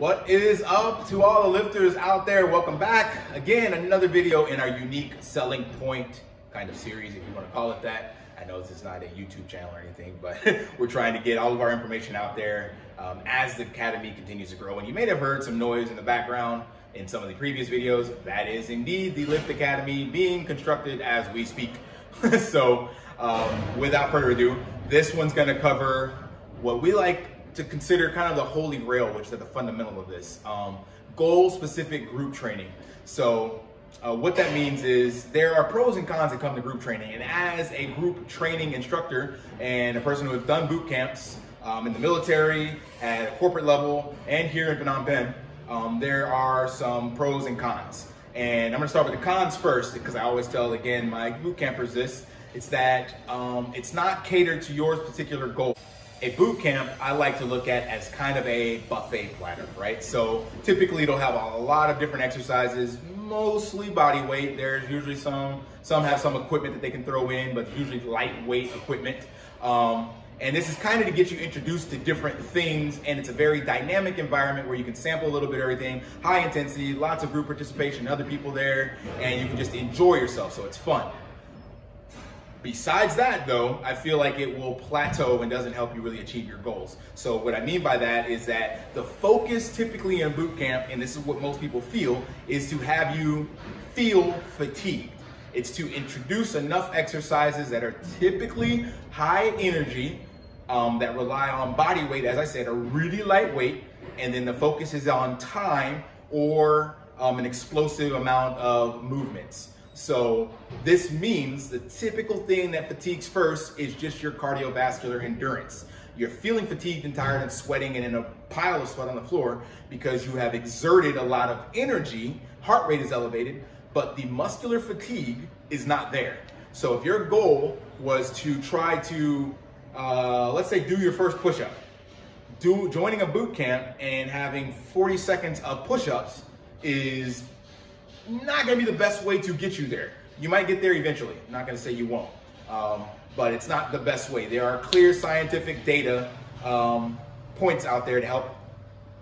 What is up to all the lifters out there? Welcome back. Again, another video in our unique selling point kind of series, if you want to call it that. I know this is not a YouTube channel or anything, but we're trying to get all of our information out there as the academy continues to grow. And you may have heard some noise in the background in some of the previous videos. That is indeed the Lift Academy being constructed as we speak. So without further ado, this one's going to cover what we like to consider kind of the holy grail, which is the fundamental of this, goal-specific group training. So what that means is there are pros and cons that come to group training. And as a group training instructor and a person who has done boot camps in the military, at a corporate level, and here in Phnom Penh, there are some pros and cons. And I'm gonna start with the cons first, because I always tell, again, my boot campers this. It's that it's not catered to your particular goal. A boot camp, I like to look at as kind of a buffet platter, right? So typically it'll have a lot of different exercises, mostly body weight. There's usually some have some equipment that they can throw in, but usually lightweight equipment. And this is kind of to get you introduced to different things, and it's a very dynamic environment where you can sample a little bit of everything, high intensity, lots of group participation, other people there, and you can just enjoy yourself, so it's fun. Besides that though, I feel like it will plateau and doesn't help you really achieve your goals. So what I mean by that is that the focus typically in boot camp, and this is what most people feel, is to have you feel fatigued. It's to introduce enough exercises that are typically high energy, that rely on body weight, as I said, are really lightweight, and then the focus is on time or an explosive amount of movements. So this means the typical thing that fatigues first is just your cardiovascular endurance. You're feeling fatigued and tired and sweating and in a pile of sweat on the floor because you have exerted a lot of energy, heart rate is elevated, but the muscular fatigue is not there. So if your goal was to try to, let's say, do your first push-up, joining a boot camp and having 40 seconds of push-ups is not gonna be the best way to get you there. You might get there eventually. I'm not gonna say you won't, but it's not the best way. There are clear scientific data points out there to help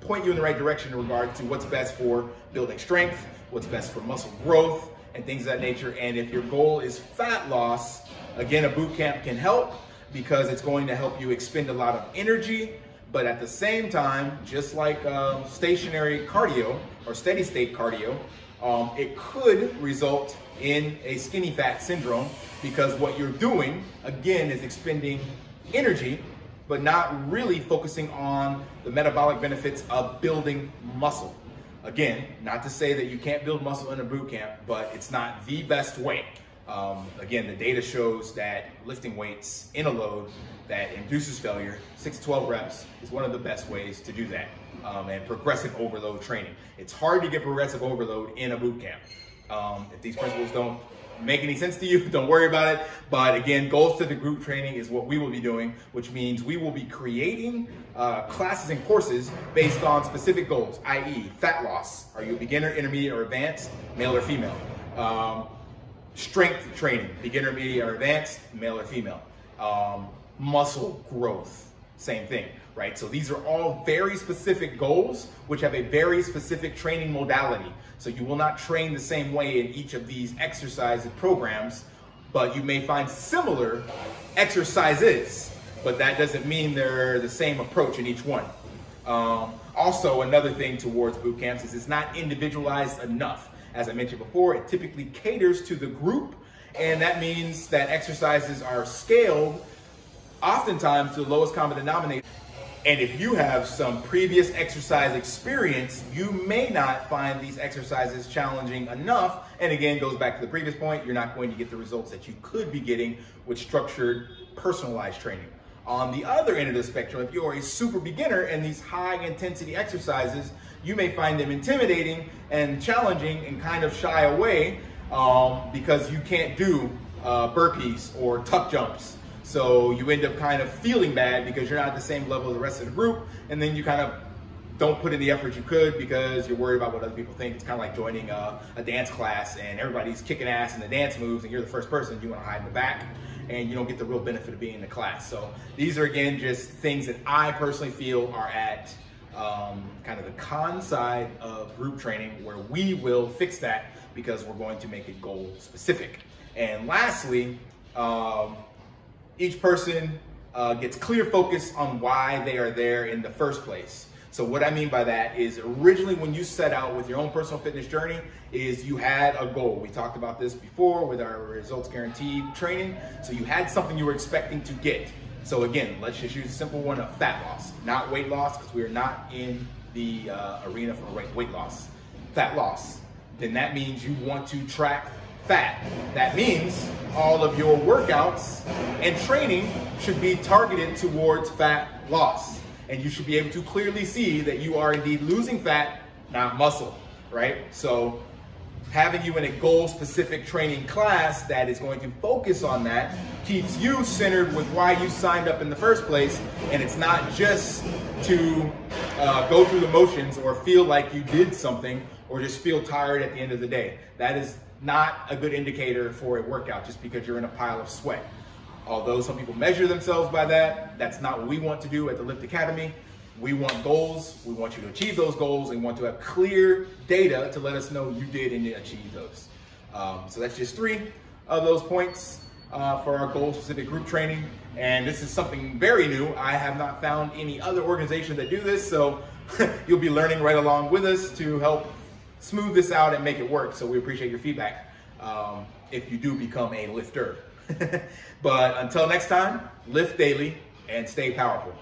point you in the right direction in regard to what's best for building strength, what's best for muscle growth, and things of that nature. And if your goal is fat loss, again, a boot camp can help because it's going to help you expend a lot of energy, but at the same time, just like stationary cardio or steady state cardio, it could result in a skinny fat syndrome because what you're doing, again, is expending energy, but not really focusing on the metabolic benefits of building muscle. Again, not to say that you can't build muscle in a boot camp, but it's not the best way. Again, the data shows that lifting weights in a load that induces failure, 6 to 12 reps, is one of the best ways to do that. And progressive overload training. It's hard to get progressive overload in a boot camp. If these principles don't make any sense to you, don't worry about it. But again, goals to the group training is what we will be doing, which means we will be creating classes and courses based on specific goals, i.e. fat loss. Are you a beginner, intermediate, or advanced, male or female? Strength training, beginner, intermediate, or advanced, male or female. Muscle growth, same thing, right? So these are all very specific goals, which have a very specific training modality. So you will not train the same way in each of these exercise programs, but you may find similar exercises, but that doesn't mean they're the same approach in each one. Also, another thing towards boot camps is it's not individualized enough. As I mentioned before, it typically caters to the group, and that means that exercises are scaled oftentimes to the lowest common denominator. And if you have some previous exercise experience, you may not find these exercises challenging enough. And again, goes back to the previous point, you're not going to get the results that you could be getting with structured, personalized training. On the other end of the spectrum, if you're a super beginner and these high intensity exercises, you may find them intimidating and challenging and kind of shy away because you can't do burpees or tuck jumps. So you end up kind of feeling bad because you're not at the same level as the rest of the group, and then you kind of don't put in the effort you could because you're worried about what other people think. It's kind of like joining a dance class and everybody's kicking ass in the dance moves and you're the first person, you want to hide in the back and you don't get the real benefit of being in the class. So these are, again, just things that I personally feel are at kind of the con side of group training, where we will fix that because we're going to make it goal specific. And lastly, each person gets clear focus on why they are there in the first place. So what I mean by that is, originally when you set out with your own personal fitness journey, is you had a goal. We talked about this before with our results guaranteed training. So you had something you were expecting to get. So again, let's just use a simple one of fat loss, not weight loss, because we are not in the arena for weight loss. Fat loss. Then that means you want to track fat. That means all of your workouts and training should be targeted towards fat loss. And you should be able to clearly see that you are indeed losing fat, not muscle, right? So having you in a goal-specific training class that is going to focus on that keeps you centered with why you signed up in the first place. And it's not just to go through the motions or feel like you did something or just feel tired at the end of the day. That is not a good indicator for a workout just because you're in a pile of sweat. Although some people measure themselves by that, that's not what we want to do at the Lift Academy. We want goals. We want you to achieve those goals and want to have clear data to let us know you did and achieve those. So that's just 3 of those points for our goal-specific group training. And this is something very new. I have not found any other organization that do this, so you'll be learning right along with us to help smooth this out and make it work. So we appreciate your feedback if you do become a lifter. But until next time, lift daily and stay powerful.